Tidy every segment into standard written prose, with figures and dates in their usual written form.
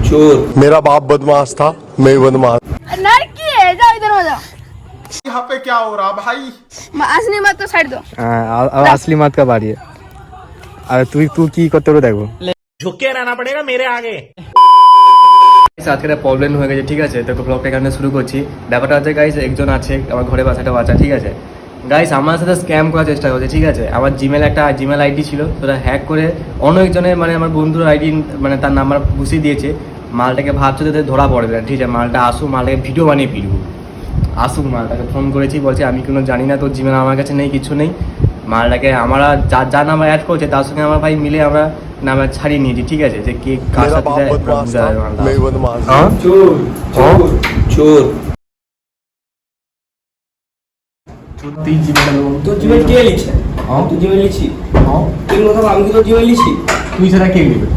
चोर। मेरा बाप बदमाश था, मैं बदमाश। लड़की है, जाओ इधर हो जाओ। यहाँ पे क्या हो रहा भाई? असली मत तो साइड दो। असली मत का बारी है। আর তুই কি করতে হবে দেখো, झुके रहना पड़ेगा मेरे आगे। আজকে একটা প্রবলেম হয়ে গেছে, ঠিক আছে? তো ব্লগটা এখানে শুরু করছি। ব্যাপারটা হচ্ছে গাইস, একজন আছে আমার ঘরে বাসাটা বাচ্চা, ঠিক আছে গাইস, আমার সাথে স্ক্যাম করার চেষ্টা করছে, ঠিক আছে? আমার জিমেল আইডি ছিল, সেটা হ্যাক করে অন্য একজনের মানে আমার বন্ধুর আইডি মানে তার নাম্বার ঘুষিয়ে দিয়েছে। মালটাকে ভাবছে যে ধরা পড়বে না, ঠিক আছে? মালটা আসুক, মালটাকে ভিডিও বানিয়ে পিড়বো, আসুক। মালটাকে ফোন করেছি, বলছে আমি কোনো জানি না, তোর জিমেল আমার কাছে নেই, কিছু নেই। মালটাকে আমরা যার নাম্বার অ্যাড করছে তার সঙ্গে আমার ভাই মিলে আমরা নাম্বার ছাড়িয়ে নিয়েছি, ঠিক আছে? যে কে কার সাথে যায় मैं बदमाश। चोर चोर चोर। তুই জিমেল তোর জিমেল কে লিখছে? তুই জিমেল লিখছি? তুই কথা আমি কি তোর জিমেল লিখছি? তুই ছাড়া কে নেবে?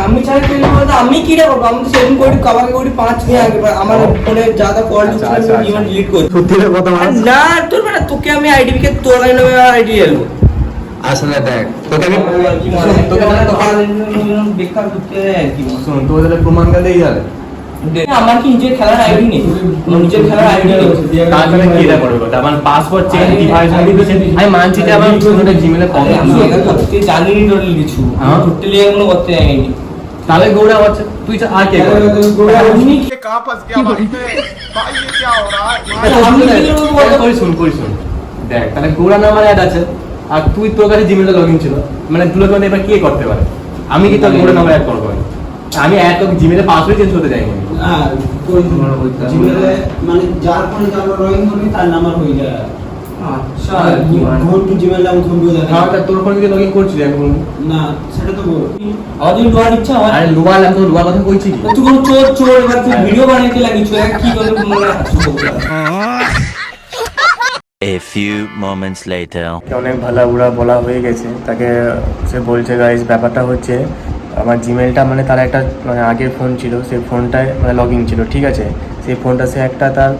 আমি ছাড়া কে লিখবো? আমি কি রে করবো? আমি তো সেদিন করে কাবাকে করে 5 নিয়ে আগে আমার ফোনে যা যা কল ঢুকছে আমি জিমেল ডিলিট করে সত্যি কথা না তোর মানে তোকে আমি আইডি কে তোর নামে আইডি এলবো আসলে দেখ, তোকে আমি বেকার করতে কি শোন, তোর তাহলে প্রমাণ করে দেই যাবে। আমার কি নিজের খেলার আইডি নেই, নিজের খেলার আইডি নেই। তাহলে কি এটা করবে? আমার পাসওয়ার্ড চেঞ্জ ডিভাইস আইডি দিয়েছে, আমি মানছি যে আমার ফোনে জিমেলে কম আমি এটা করতে জানি নি টোটাল কিছু, আমি টোটালি এগুলো করতে জানি। তাহলে গৌড়া হচ্ছে তুই আর কে করে? ये कहाँ फंस गया भाई मैं? भाई ये क्या हो रहा है? করি শুন দেখ, তাহলে গৌড়া নাম্বার অ্যাড আছে আর তুই তোর কাছে জিমেলটা লগইন ছিল, মানে তুই লোকে এবার কে করতে পারে? আমি কি তোর গৌড়া নাম্বার অ্যাড করবো? আমি অ্যাড করব, জিমেলে পাসওয়ার্ড চেঞ্জ করতে যাইনি। হ্যাঁ তোর জিমেলে মানে যার ফোনে যার লগইন করবি তার নাম্বার হয়ে যায়। আচ্ছা কোন কি জিমেল নাম খুলবো দেখা? হ্যাঁ, তা তোর ফোনে কি লগইন করছিস এখন? না সেটা তো বল। আমাদের লোয়ার ইচ্ছা আমার। আরে লোয়া আমি তো লোয়া কথা কইছি কি? তুই কোন চোর এবার তুই ভিডিও বানাইতে লাগিস, কি করে মানে A few moments later. অনেক ভালো উড়া বলা হয়ে গেছে, তাকে সে বলছে গাইস ব্যাপারটা হচ্ছে আমার জিমেলটা মানে তার একটা মানে আগের ফোন ছিল, সেই ফোনটায় মানে লগ ইন ছিল, ঠিক আছে? সেই ফোনটা সে একটা তার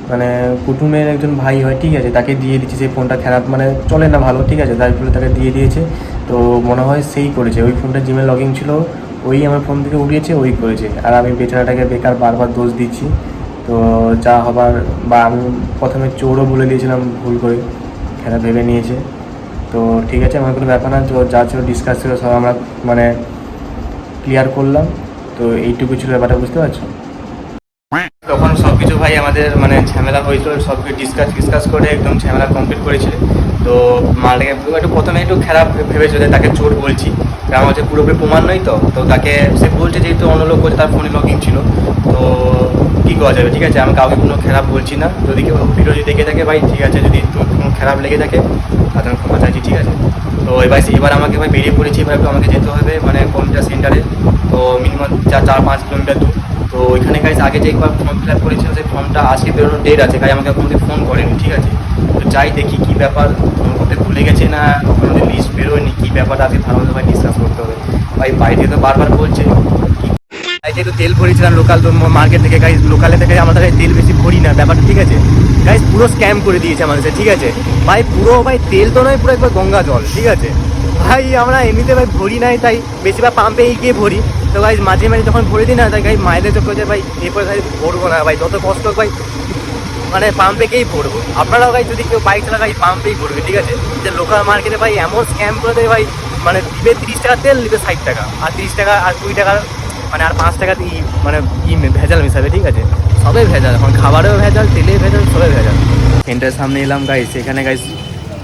মানে কুটুমের একজন ভাই হয়, ঠিক আছে? তাকে দিয়ে দিচ্ছে, সেই ফোনটা খারাপ মানে চলে না ভালো, ঠিক আছে? তার ফলে তাকে দিয়ে দিয়েছে। তো মনে হয় সেই করেছে, ওই ফোনটা জিমেল লগ ইন ছিল, ওই আমার ফোন থেকে উড়িয়েছে, ওই করেছে। আর আমি বেচারাটাকে বেকার বারবার দোষ দিচ্ছি। তো যা হবার, বা আমি প্রথমে চোরও বলে দিয়েছিলাম ভুল করে, খেলা ভেবে নিয়েছে। তো ঠিক আছে, আমার কোনো ব্যাপার না, যা ছিল ডিসকাস ছিল সব আমরা মানে ক্লিয়ার করলাম। তো এইটুকু ছিল ব্যাপারটা, বুঝতে পারছো? তখন সব কিছু ভাই আমাদের মানে ঝামেলা হয়েছিল, সব কিছু ডিসকাস করে একদম ঝামেলা কমপ্লিট করেছিল। তো মালটাকে একটু প্রথমে একটু খারাপ ভেবেছিল, তাকে চোর বলছি, কারণ হচ্ছে পুরোপুরি প্রমাণ নয়। তো তাকে সে বলছে যেহেতু অন্য লোক বলছে তার ফোনে লগ ইন ছিল, তো কী করা যাবে? ঠিক আছে, আমি কাউকে কোনো খারাপ বলছি না। যদি কেউ ভিডিও যদি দেখে থাকে ভাই, ঠিক আছে, যদি কোনো খারাপ লেগে থাকে তাদের ক্ষমা চাইছি, ঠিক আছে? তো এবার আমাকে ভাই বেরিয়ে পড়েছি, এবার একটু আমাকে যেতে হবে মানে কম্পিউটার সেন্টারে, তো মিনিমাম 4-5 কিলোমিটার দূর। তো ওইখানে গাইস আগে যে একবার ফর্ম ফিল আপ করেছিল, সেই ফর্মটা আজকে বেরোনোর ডেট আছে, গাই আমাকে কোনো ফোন করেনি, ঠিক আছে? তো যাই দেখি কী ব্যাপার, ফোন করতে ভুলে গেছে না কোনো লিস্ট বেরোয়নি, কী ব্যাপারটা আজকে ভালোভাবে ভাই ডিসকাস করতে হবে। ভাই বাইরে তো বারবার বলছে যেহেতু তেল ভরিয়েছিলাম লোকাল মার্কেট থেকে, গাইস লোকালে থেকে আমরা তেল বেশি ভরি না ব্যাপারটা, ঠিক আছে? গাইস পুরো স্ক্যাম করে দিয়েছে মানুষের, ঠিক আছে? ভাই পুরো ভাই তেল তো নয়, পুরো একবার গঙ্গা জল, ঠিক আছে? ভাই আমরা এমনিতে ভাই ভরি নাই, তাই বেশিরভাগ পাম্পে গিয়ে ভরি। তো ভাই মাঝে মাঝে যখন ভরে দিই না, তাই গাই মাইলেজ চোখ করছে ভাই এরপরে ভাই ভরবো না ভাই, যত কষ্ট হোক ভাই মানে পাম্পে গিয়েই ভরবো। আপনারাও ভাই যদি কেউ বাইক চালা ভাই পাম্পেই ভরবে, ঠিক আছে? যে লোকাল মার্কেটে ভাই এমন স্ক্যাম করে দেয় ভাই, মানে দিবে 30 টাকা তেল, নিবে 60 টাকা, আর 30 টাকা আর 20 টাকা মানে আর 5 টাকা ভেজাল মিশাবে, ঠিক আছে? সবে ভেজাল, এখন খাবারেও ভেজাল, তেলে ভেজাল, সবে ভেজাল। সেন্টারের সামনে এলাম গাইস, এখানে গাইস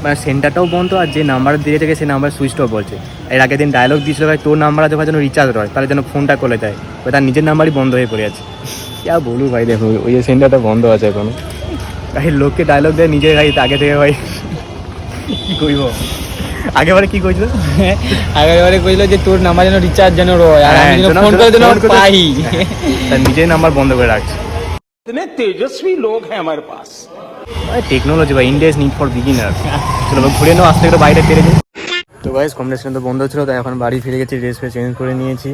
মানে সেন্টারটাও বন্ধ, আর যে নাম্বার দিয়ে থাকে সেই নাম্বার সুইচ অফ বলছে। এর আগের দিন ডায়লগ দিয়েছিল ভাই, তোর নাম্বার আছে যেন রিচার্জ হয়, তাহলে যেন ফোনটা করে দেয়, তার নিজের নাম্বারই বন্ধ হয়ে পড়ে আছে। যা বলু ভাই, দেখো ওই যে সেন্টারটা বন্ধ আছে এখনো, ভাই লোককে ডায়লগ দেয় নিজের গাড়িতে আগে থেকে ভাই। কী করবো, আগেবারে কি কইছিল? আগেবারে কইলো যে তোর নাম্বার যেন রিচার্জ যেন রয়, আর আমি যেন ফোন করে যেন পাই, তার নিজের নাম্বার বন্ধ করে রাখছে। इतने तेजस्वी लोग हैं हमारे पास। টেকনোলজি ভাই, India is need for beginner. চলো ঘুরে নেওয়া, আসতে একটু বাইরে ফিরে যাই। তো গাইজ কম্পিটিশন তো বন্ধ ছিল, তাই এখন বাড়ি ফিরে গেছি, ড্রেস ফ্রেস চেঞ্জ করে নিয়েছি।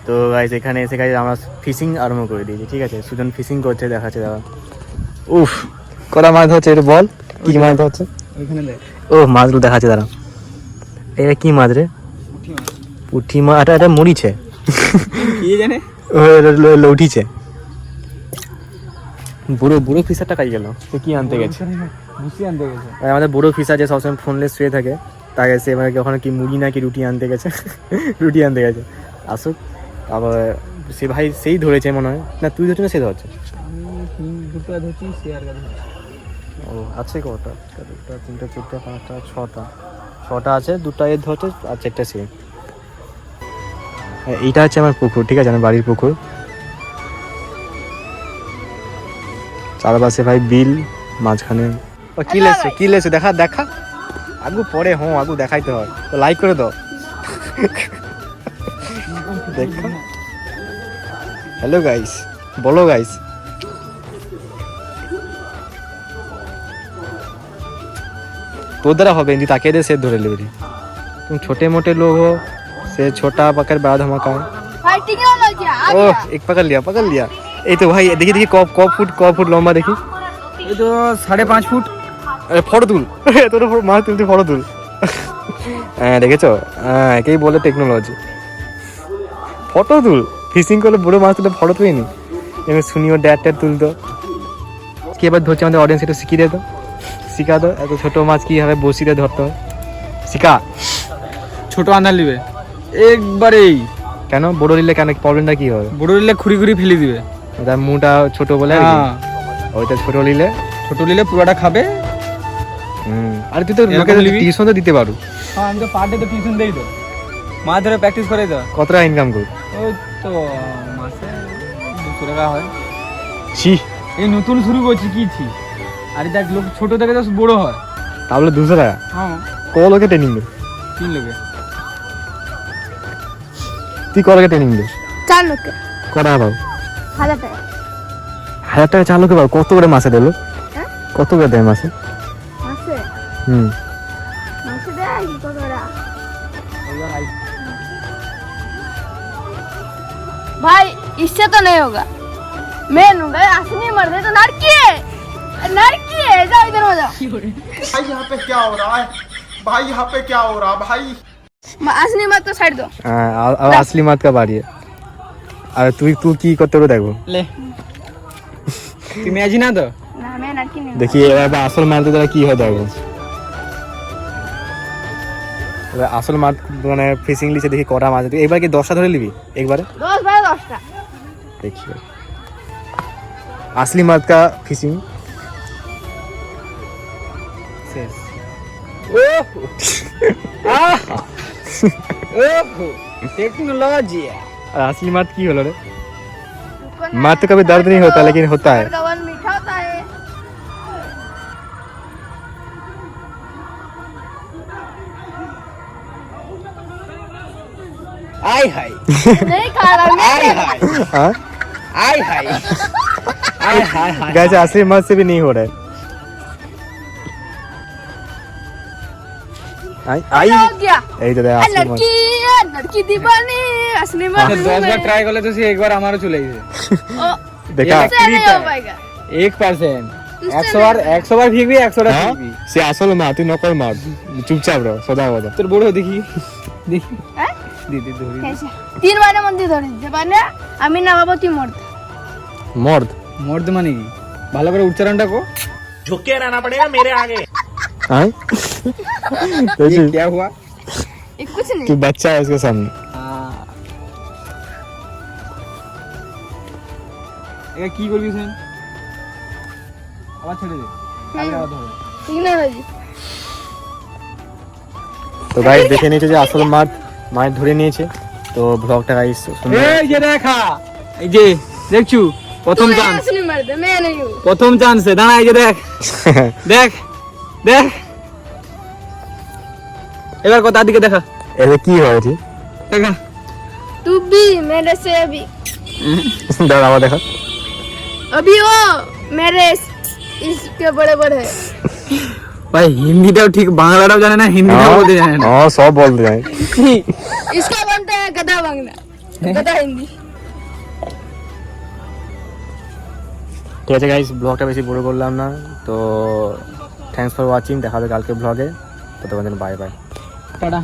তো গাইজ এখানে এসে গাইজ আমরা ফিশিং আরম্ভ করে দিয়েছি, ঠিক আছে? সুজন ফিশিং করছে, দেখাচ্ছে দাদা। উফ, কটা মাছ ধরছে এটা বল, কি মাছ ধরছে? ও মাছগুলো দেখাচ্ছে দাদা। এটা কি মাছ রে? পুঁটি মাছ। এটা মরিছে, কি জানে উঠিছে বুড়ো বুড়ো ফিসারটা কাজ গেল, সে কি আনতে গেছে? আর আমাদের বুড়ো ফিসার যে সবসময় ফোনলেস শুয়ে থাকে, তাকে সে মানে ওখানে কি মুড়ি নাকি রুটি আনতে গেছে। রুটি আনতে গেছে, আসুক। আবার সে ভাই সেই ধরেছে মনে হয়, না তুই ধরছিস না সে ধরছে? ও আছে কটা? দুটা, তিনটা, চারটা, পাঁচটা, ছটা আছে, দুটা এর ধরছে আর চারটা সে। এইটা হচ্ছে আমার পুকুর, ঠিক আছে, আমার বাড়ির পুকুর। চারপাশে ভাই বিল, মাঝখানে কি লেছে, কি লেছে দেখা দেখা আগু পরে আগু দেখাইতে হয় তো, লাইক করে দাও। দেখা হ্যালো গাইস, বলো গাইস। तो द्वारा হবে नहीं, ताके दे से धरे ले रही। तुम छोटे मोटे लोग हो, से छोटा पकड़ बड़ा धमाका है। भाई टेक्नोलॉजी आ ओह गया। एक पकड़ लिया। ये तो भाई देखिए देखिए कब फुट लंबा देखी, এই তো 5.5 ফুট। अरे ফটো তুল। তোর মাছ তুলতে ফটো তুল। হ্যাঁ দেখেছো, হ্যাঁ একেই বলে টেকনোলজি। ফটো তুল, ফিশিং করলে বুড়ো মাছ তুলে ফটো তুলিনি, এবার শুনিও ড্যাট তুলতো। কি এবার ধরছে আমাদের অডিয়েন্স, একটু শিখিয়ে দে তো, শিখা দো এত ছোট মাছ কিভাবে বসিতে ধরতে হয়, শিখা। ছোট আন্দাজ নিবে একবারেই। কেন বড় নিলে কেন, প্রবলেমটা কি হবে? বড় নিলে খুঁড়ি ফেলে দিবে, তার মুটা ছোট বলে আর কি। হ্যাঁ, ওইটা ছোট নিলে পুরোটা খাবে। আর তুই তো লোকে টিউশন তো দিতে পারো। হ্যাঁ, আমি তো পার ডে তো টিউশন দেই তো, মাছ ধরে প্র্যাকটিস করে তো। কত টাকা ইনকাম কর? ওই তো মাসে 200 টাকা হয়। ছি, এই নতুন শুরু করছি কি ছি। আরে দেখ, লোক ছোট থেকে তো বড় হয়। তাহলে 200 টাকা হ্যাঁ, কত লোকে ট্রেনিং দে? 3 লোকে। তুই কত লোকে ট্রেনিং দে? 4 लोग के কত টাকা পাও? 1000 টাকা। 1000 টাকা 4 লোকে পাও? কত করে মাসে দিল? হ্যাঁ কত করে দেয় মাসে? मासे হুম मासे दे आई को तोरा। भाई इससे तो नहीं होगा, मैं लूंगा। असली मर्द है तो लड़की है, जाओ इधर हो जाओ। भाई यहाँ पे क्या हो रहा है? भाई यहाँ पे क्या हो रहा है भाई? असली मत तो साइड दो। আর আসলি মাত কা বাড়িয়ে। আর তুই কি করতে হবে দেখো, ले তুই ম্যাজি না তো। ना मैं लड़की नहीं हूँ। দেখি এবার আসল মারতে দ্বারা কি হয় দেখো। এবার আসল মাছ মানে ফিশিং লিচে দেখি কটা মাছ, তুই এবার কি 10টা ধরে নিবি একবারে? 10 बाय 10টা দেখি असली मर्द का फिशिंग टेक्नोलॉजी। और असली मर्द की होलो रे? मर्द तो कभी दर्द नहीं होता लेकिन होता है। गवन मीठा होता है। आय हाय नहीं खा रहा मैं। हाँ आय हाय आय हाय हाय। गैस असली मर्द से भी नहीं हो रहा है। आई हो गया। এই তো দেখ আসলি মর্দ। लड़की दीवानी असली मर्द। 10 বার ট্রাই করলে তো সে একবার আমারও চলে গেছে। দেখা से नहीं हो पाएगा। 1%। 100 বার ফিরবি, 100টা হ্যাঁ? ফিরবি। সে আসল মা, তুই নকল মা, চুপচাপ রহ সদা কথা। তোর বড় দেখি দেখি हैं? দিদি ধরি। कैसे 3 বারের মধ্যে ধরে দিতে পারে। আমি না বাবা তুই মর্দ। মর্দ মর্দ মানে কি? ভালো করে উচ্চারণটা কর। झुक के रहना पड़ेगा मेरे आगे। हाँ ये क्या हुआ? ये कुछ नहीं। तू बच्चा है उसके सामने। এটা কি করবি শুন? আবার ছেড়ে দে। আগে আবার ধর। टेक्नोलॉजी। তো গাইস দেখে নিয়েছে যে আসল মাছ ধরে নিয়েছে, তো ব্লগটা গাইস সুন্দর। এই যে দেখা, এই যে দেখছু প্রথম तू চান্স, असली मर्द है, मैं नहीं हूँ। প্রথম চান্সে দাঁড়া। এই যে দেখ দেখ দেখ, এবার কথা দিকে দেখা এতে কি হয়েছে দেখা। तू भी मेरे से अभी দাঁড়া আবার দেখা। अभी वो मेरे इसके बड़े बड़े है। ভাই হিন্দিটাও ঠিক, বাংলাটাও জানে না, হিন্দিটাও বলতে জানে না। हाँ सब बोलते हैं। इसका बनता है गधा बांग्ला, गधा हिंदी। ঠিক আছে গাইস, ব্লগটা বেশি বড় করলাম না, তো থ্যাঙ্কস ফর ওয়াচিং, দেখা হবে কালকে ব্লগে, ততক্ষণ বাই বাই। টাটা।